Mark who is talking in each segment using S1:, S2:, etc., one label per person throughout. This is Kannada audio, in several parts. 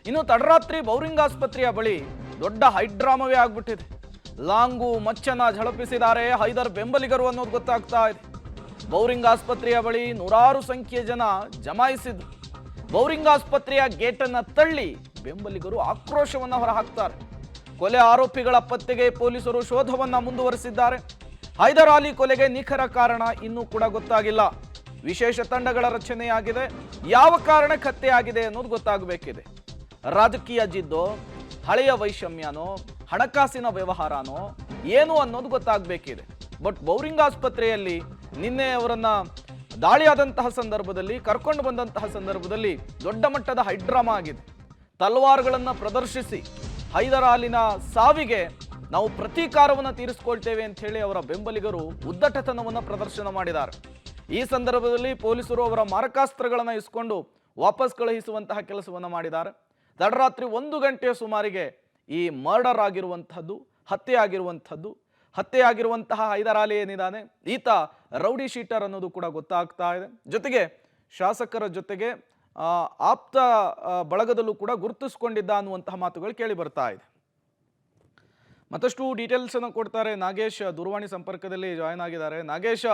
S1: ಇನ್ನು ತಡರಾತ್ರಿ ಬೌರಿಂಗ್ ಆಸ್ಪತ್ರೆಯ ಬಳಿ ದೊಡ್ಡ ಹೈಡ್ರಾಮವೇ ಆಗ್ಬಿಟ್ಟಿದೆ. ಲಾಂಗು ಮಚ್ಚನ ಝಳಪಿಸಿದ್ದಾರೆ ಹೈದರ್ ಬೆಂಬಲಿಗರು ಅನ್ನೋದು ಗೊತ್ತಾಗ್ತಾ ಇದೆ. ಬೌರಿಂಗ್ ಆಸ್ಪತ್ರೆಯ ಬಳಿ ನೂರಾರು ಸಂಖ್ಯೆಯ ಜನ ಜಮಾಯಿಸಿದ್ರು. ಬೌರಿಂಗ್ ಆಸ್ಪತ್ರೆಯ ಗೇಟನ್ನು ತಳ್ಳಿ ಬೆಂಬಲಿಗರು ಆಕ್ರೋಶವನ್ನ ಹೊರಹಾಕ್ತಾರೆ. ಕೊಲೆ ಆರೋಪಿಗಳ ಪತ್ತೆಗೆ ಪೊಲೀಸರು ಶೋಧವನ್ನ ಮುಂದುವರೆಸಿದ್ದಾರೆ. ಹೈದರ್ ಅಲಿ ಕೊಲೆಗೆ ನಿಖರ ಕಾರಣ ಇನ್ನೂ ಕೂಡ ಗೊತ್ತಾಗಿಲ್ಲ. ವಿಶೇಷ ತಂಡಗಳ ರಚನೆಯಾಗಿದೆ. ಯಾವ ಕಾರಣಕ್ಕೆ ಹತ್ಯೆಯಾಗಿದೆ ಅನ್ನೋದು ಗೊತ್ತಾಗಬೇಕಿದೆ. ರಾಜಕೀಯ ಜಿದ್ದೋ, ಹಳೆಯ ವೈಷಮ್ಯನೋ, ಹಣಕಾಸಿನ ವ್ಯವಹಾರನೋ ಏನು ಅನ್ನೋದು ಗೊತ್ತಾಗಬೇಕಿದೆ. ಬಟ್ ಬೌರಿಂಗ್ ಆಸ್ಪತ್ರೆಯಲ್ಲಿ ನಿನ್ನೆ ಅವರನ್ನ ದಾಳಿಯಾದಂತಹ ಸಂದರ್ಭದಲ್ಲಿ, ಕರ್ಕೊಂಡು ಬಂದಂತಹ ಸಂದರ್ಭದಲ್ಲಿ ದೊಡ್ಡ ಮಟ್ಟದ ಹೈಡ್ರಾಮಾ ಆಗಿದೆ. ತಲ್ವಾರ್ಗಳನ್ನು ಪ್ರದರ್ಶಿಸಿ ಹೈದರ್ ಅಲಿನ ಸಾವಿಗೆ ನಾವು ಪ್ರತೀಕಾರವನ್ನು ತೀರಿಸಿಕೊಳ್ತೇವೆ ಅಂತ ಹೇಳಿ ಅವರ ಬೆಂಬಲಿಗರು ಉದ್ದಟತನವನ್ನು ಪ್ರದರ್ಶನ ಮಾಡಿದ್ದಾರೆ. ಈ ಸಂದರ್ಭದಲ್ಲಿ ಪೊಲೀಸರು ಅವರ ಮಾರಕಾಸ್ತ್ರಗಳನ್ನು ಇಸ್ಕೊಂಡು ವಾಪಸ್ ಕಳುಹಿಸುವಂತಹ ಕೆಲಸವನ್ನು ಮಾಡಿದ್ದಾರೆ. ತಡರಾತ್ರಿ 1 ಗಂಟೆಯ ಸುಮಾರಿಗೆ ಈ ಮರ್ಡರ್ ಆಗಿರುವಂಥದ್ದು, ಹತ್ಯೆಯಾಗಿರುವಂತಹ ಹೈದರ್ ಅಲಿ ಏನಿದ್ದಾನೆ ಈತ ರೌಡಿ ಶೀಟರ್ ಅನ್ನೋದು ಕೂಡ ಗೊತ್ತಾಗ್ತಾ ಇದೆ. ಜೊತೆಗೆ ಶಾಸಕರ ಜೊತೆಗೆ ಆಪ್ತ ಬಳಗದಲ್ಲೂ ಕೂಡ ಗುರುತಿಸಿಕೊಂಡಿದ್ದ ಅನ್ನುವಂತಹ ಮಾತುಗಳು ಕೇಳಿ ಬರ್ತಾ ಇದೆ. ಮತ್ತಷ್ಟು ಡೀಟೇಲ್ಸ್ ಅನ್ನು ಕೊಡ್ತಾರೆ ನಾಗೇಶ್, ದೂರವಾಣಿ ಸಂಪರ್ಕದಲ್ಲಿ ಜಾಯ್ನ್ ಆಗಿದ್ದಾರೆ. ನಾಗೇಶ್,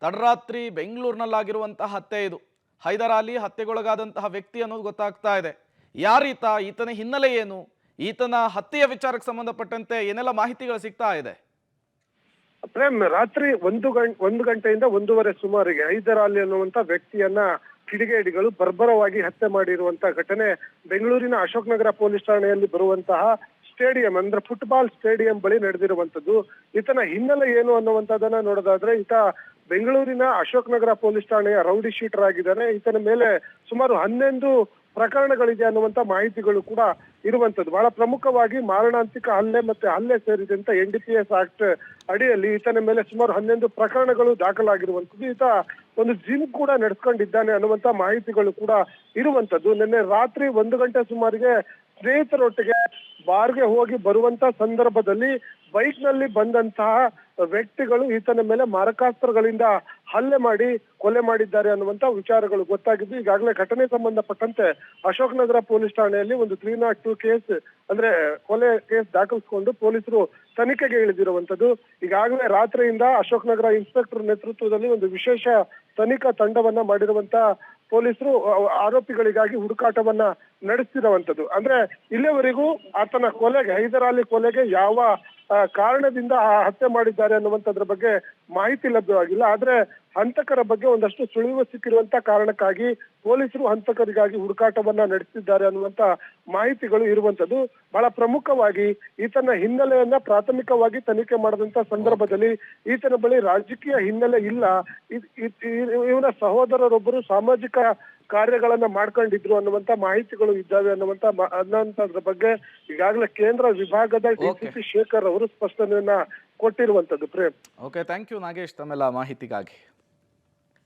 S1: ತಡರಾತ್ರಿ ಬೆಂಗಳೂರಿನಲ್ಲಾಗಿರುವಂತಹ ಹತ್ಯೆ ಇದು. ಹೈದರ್ ಅಲಿ ಹತ್ಯೆಗೊಳಗಾದಂತಹ ವ್ಯಕ್ತಿ ಅನ್ನೋದು ಗೊತ್ತಾಗ್ತಾ ಇದೆ. ಯಾರೀತ, ಈತನ ಹಿನ್ನೆಲೆ ಏನು, ಈತನ ಹತ್ಯೆಯ ವಿಚಾರಕ್ಕೆ ಸಂಬಂಧಪಟ್ಟಂತೆ ಏನೆಲ್ಲ ಮಾಹಿತಿಗಳು ಸಿಗ್ತಾ ಇದೆ?
S2: ಪ್ರೇಮ್, ರಾತ್ರಿ 1 ಗಂಟೆಯಿಂದ 1:30 ಸುಮಾರಿಗೆ ಹೈದರ್ ಅಲಿ ಅನ್ನುವಂತ ವ್ಯಕ್ತಿಯನ್ನ ಕಿಡಿಗೇಡಿಗಳು ಬರ್ಬರವಾಗಿ ಹತ್ಯೆ ಮಾಡಿರುವಂತಹ ಘಟನೆ ಬೆಂಗಳೂರಿನ ಅಶೋಕ್ ನಗರ ಪೊಲೀಸ್ ಠಾಣೆಯಲ್ಲಿ ಬರುವಂತಹ ಸ್ಟೇಡಿಯಂ ಅಂದ್ರೆ ಫುಟ್ಬಾಲ್ ಸ್ಟೇಡಿಯಂ ಬಳಿ ನಡೆದಿರುವಂತದ್ದು. ಈತನ ಹಿನ್ನೆಲೆ ಏನು ಅನ್ನುವಂಥದ್ದನ್ನ ನೋಡೋದಾದ್ರೆ, ಈತ ಬೆಂಗಳೂರಿನ ಅಶೋಕ್ ನಗರ ಪೊಲೀಸ್ ಠಾಣೆಯ ರೌಡಿ ಶೀಟರ್ ಆಗಿದ್ದಾನೆ. ಈತನ ಮೇಲೆ ಸುಮಾರು 11 ಪ್ರಕರಣಗಳಿದೆ ಅನ್ನುವಂತ ಮಾಹಿತಿಗಳು ಕೂಡ ಇರುವಂತದ್ದು. ಬಹಳ ಪ್ರಮುಖವಾಗಿ ಮಾರಣಾಂತಿಕ ಹಲ್ಲೆ ಮತ್ತೆ ಹಲ್ಲೆ ಸೇರಿದಂತೆ NDPS ಆಕ್ಟ್ ಅಡಿಯಲ್ಲಿ ಈತನ ಮೇಲೆ ಸುಮಾರು 11 ಪ್ರಕರಣಗಳು ದಾಖಲಾಗಿರುವಂತದ್ದು. ಈತ ಒಂದು ಜಿಮ್ ಕೂಡ ನಡೆಸ್ಕೊಂಡಿದ್ದಾನೆ ಅನ್ನುವಂತ ಮಾಹಿತಿಗಳು ಕೂಡ ಇರುವಂತದ್ದು. ನಿನ್ನೆ ರಾತ್ರಿ 1 ಗಂಟೆ ಸುಮಾರಿಗೆ ಸ್ನೇಹಿತರೊಟ್ಟಿಗೆ ಬಾರ್ಗೆ ಹೋಗಿ ಬರುವಂತ ಸಂದರ್ಭದಲ್ಲಿ ಬೈಕ್ ನಲ್ಲಿ ಬಂದಂತಹ ವ್ಯಕ್ತಿಗಳು ಈತನ ಮೇಲೆ ಮಾರಕಾಸ್ತ್ರಗಳಿಂದ ಹಲ್ಲೆ ಮಾಡಿ ಕೊಲೆ ಮಾಡಿದ್ದಾರೆ ಅನ್ನುವಂತ ವಿಚಾರಗಳು ಗೊತ್ತಾಗಿದ್ದು. ಈಗಾಗಲೇ ಘಟನೆ ಸಂಬಂಧಪಟ್ಟಂತೆ ಅಶೋಕ್ ನಗರ ಪೊಲೀಸ್ ಠಾಣೆಯಲ್ಲಿ ಒಂದು 302 ಕೇಸ್ ಅಂದ್ರೆ ಕೊಲೆ ಕೇಸ್ ದಾಖಲಿಸಿಕೊಂಡು ಪೊಲೀಸರು ತನಿಖೆಗೆ ಇಳಿದಿರುವಂತದ್ದು. ಈಗಾಗಲೇ ರಾತ್ರಿಯಿಂದ ಅಶೋಕ್ ನಗರ ಇನ್ಸ್ಪೆಕ್ಟರ್ ನೇತೃತ್ವದಲ್ಲಿ ಒಂದು ವಿಶೇಷ ತನಿಖಾ ತಂಡವನ್ನ ಮಾಡಿರುವಂತ ಪೊಲೀಸರು ಆರೋಪಿಗಳಿಗಾಗಿ ಹುಡುಕಾಟವನ್ನ ನಡೆಸ್ತಿರುವಂತದ್ದು. ಅಂದ್ರೆ ಇಲ್ಲಿಯವರೆಗೂ ಆತನ ಕೊಲೆಗೆ, ಹೈದರ್ ಅಲಿ ಕೊಲೆಗೆ ಯಾವ ಕಾರಣದಿಂದ ಹತ್ಯೆ ಮಾಡಿದ್ದಾರೆ ಅನ್ನುವಂಥದ್ರ ಬಗ್ಗೆ ಮಾಹಿತಿ ಲಭ್ಯವಾಗಿಲ್ಲ. ಆದ್ರೆ ಹಂತಕರ ಬಗ್ಗೆ ಒಂದಷ್ಟು ಸುಳಿವು ಸಿಕ್ಕಿರುವಂತ ಕಾರಣಕ್ಕಾಗಿ ಪೊಲೀಸರು ಹಂತಕರಿಗಾಗಿ ಹುಡುಕಾಟವನ್ನ ನಡೆಸಿದ್ದಾರೆ ಅನ್ನುವಂತ ಮಾಹಿತಿಗಳು ಇರುವಂತದ್ದು. ಬಹಳ ಪ್ರಮುಖವಾಗಿ ಈತನ ಹಿನ್ನೆಲೆಯನ್ನ ಪ್ರಾಥಮಿಕವಾಗಿ ತನಿಖೆ ಮಾಡಿದಂತ ಸಂದರ್ಭದಲ್ಲಿ ಈತನ ಬಳಿ ರಾಜಕೀಯ ಹಿನ್ನೆಲೆ ಇಲ್ಲ. ಇವನ ಸಹೋದರರೊಬ್ಬರು ಸಾಮಾಜಿಕ ಕಾರ್ಯಗಳನ್ನ ಮಾಡ್ಕೊಂಡಿದ್ರು ಅನ್ನುವಂತ ಮಾಹಿತಿಗಳು ಇದ್ದಾವೆ ಅನ್ನುವಂಥದ್ರ ಬಗ್ಗೆ ಈಗಾಗಲೇ ಕೇಂದ್ರ ವಿಭಾಗದ DCP ಶೇಖರ್ ಅವರು ಸ್ಪಷ್ಟನೆಯನ್ನ ಕೊಟ್ಟಿರುವಂತದ್ದು. Prem,
S1: okay, thank you Nagesh ತಮ್ಮೆಲ್ಲ ಮಾಹಿತಿಗಾಗಿ.